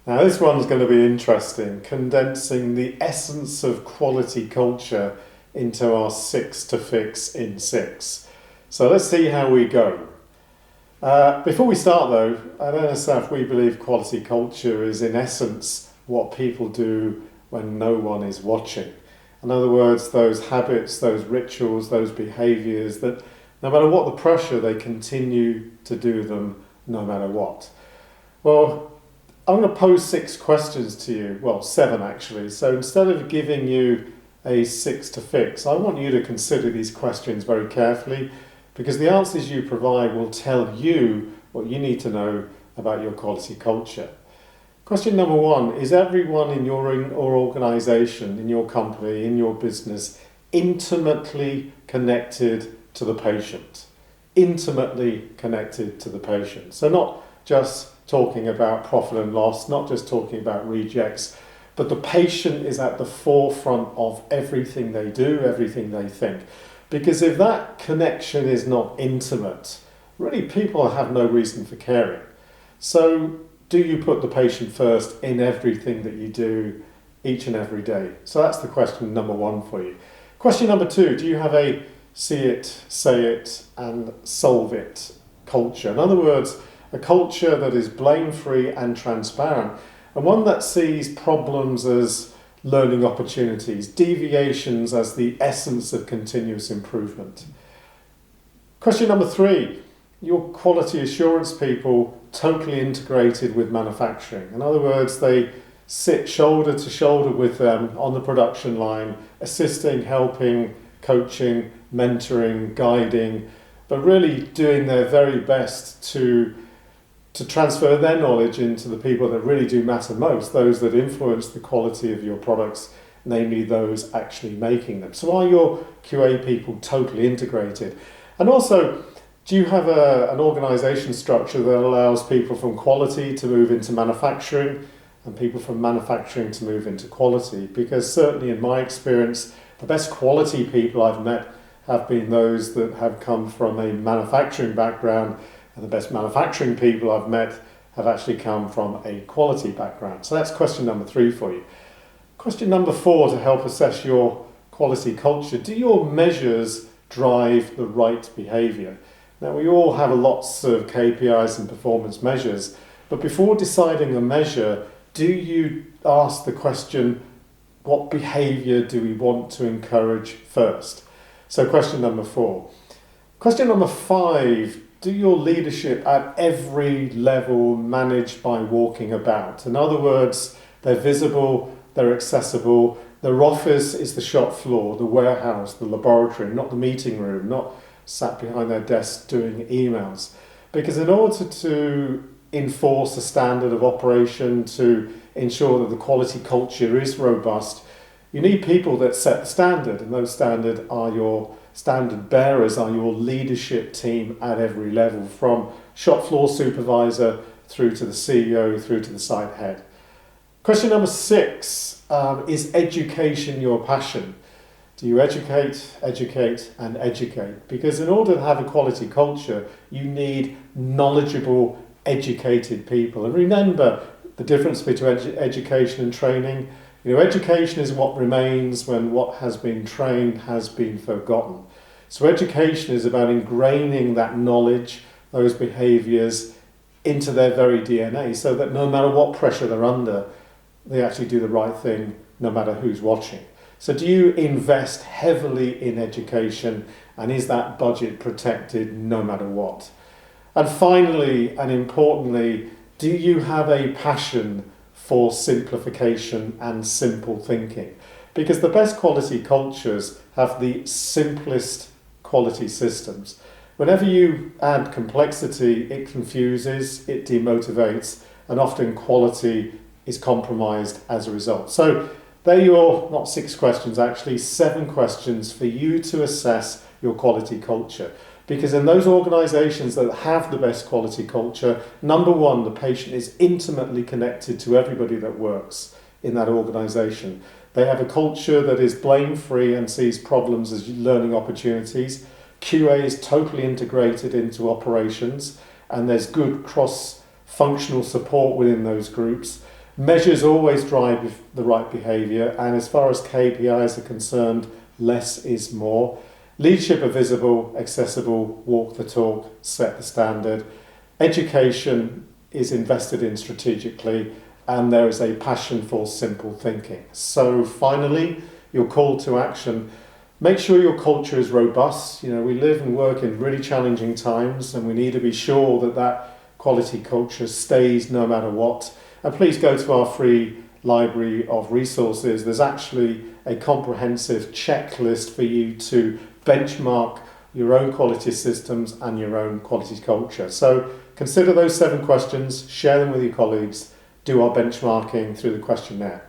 Now this one's going to be interesting, condensing the essence of quality culture into our 6 to fix in 6. So let's see how we go. Before we start though, at NSF we believe quality culture is in essence what people do when no one is watching. In other words, those habits, those rituals, those behaviours that no matter what the pressure, they continue to do them no matter what. Well, I'm going to pose 6 questions to you, well 7 actually, so instead of giving you a 6 to fix, I want you to consider these questions very carefully because the answers you provide will tell you what you need to know about your quality culture. Question number 1, is everyone in your organisation, in your company, in your business, intimately connected to the patient? Intimately connected to the patient. So not just talking about profit and loss, not just talking about rejects, but the patient is at the forefront of everything they do, everything they think. Because if that connection is not intimate, really people have no reason for caring. So do you put the patient first in everything that you do each and every day? So that's the question number 1 for you. Question number 2, do you have a see it, say it, and solve it culture? In other words, a culture that is blame-free and transparent, and one that sees problems as learning opportunities, deviations as the essence of continuous improvement. Question number 3, your quality assurance people totally integrated with manufacturing. In other words, they sit shoulder to shoulder with them on the production line, assisting, helping, coaching, mentoring, guiding, but really doing their very best to transfer their knowledge into the people that really do matter most, those that influence the quality of your products, namely those actually making them. So are your QA people totally integrated? And also, do you have an organisation structure that allows people from quality to move into manufacturing and people from manufacturing to move into quality? Because certainly in my experience, the best quality people I've met have been those that have come from a manufacturing background, and the best manufacturing people I've met have actually come from a quality background. So that's question number 3 for you. Question number 4, to help assess your quality culture, do your measures drive the right behaviour? Now we all have lots of KPIs and performance measures, but before deciding a measure, do you ask the question, what behaviour do we want to encourage first? So question number 4. Question number 5, do your leadership at every level manage by walking about? In other words, they're visible, they're accessible, their office is the shop floor, the warehouse, the laboratory, not the meeting room, not sat behind their desk doing emails. Because in order to enforce a standard of operation, to ensure that the quality culture is robust, you need people that set the standard, and those standard bearers are your leadership team at every level, from shop floor supervisor through to the CEO, through to the site head. Question number 6, is education your passion? Do you educate, and educate? Because in order to have a quality culture, you need knowledgeable, educated people. And remember the difference between education and training. You know, education is what remains when what has been trained has been forgotten. So education is about ingraining that knowledge, those behaviours into their very DNA, so that no matter what pressure they're under, they actually do the right thing no matter who's watching. So do you invest heavily in education, and is that budget protected no matter what? And finally, and importantly, do you have a passion for simplification and simple thinking? Because the best quality cultures have the simplest quality systems. Whenever you add complexity, it confuses, it demotivates, and often quality is compromised as a result. So they're your, not 6 questions actually, 7 questions for you to assess your quality culture. Because in those organisations that have the best quality culture, number 1, the patient is intimately connected to everybody that works in that organisation. They have a culture that is blame-free and sees problems as learning opportunities. QA is totally integrated into operations, and there's good cross-functional support within those groups. Measures always drive the right behaviour, and as far as KPIs are concerned, less is more. Leadership are visible, accessible, walk the talk, set the standard. Education is invested in strategically, and there is a passion for simple thinking. So finally, your call to action. Make sure your culture is robust. You know, we live and work in really challenging times, and we need to be sure that that quality culture stays no matter what. And please go to our free library of resources. There's actually a comprehensive checklist for you to benchmark your own quality systems and your own quality culture. So consider those 7 questions, share them with your colleagues, do our benchmarking through the questionnaire.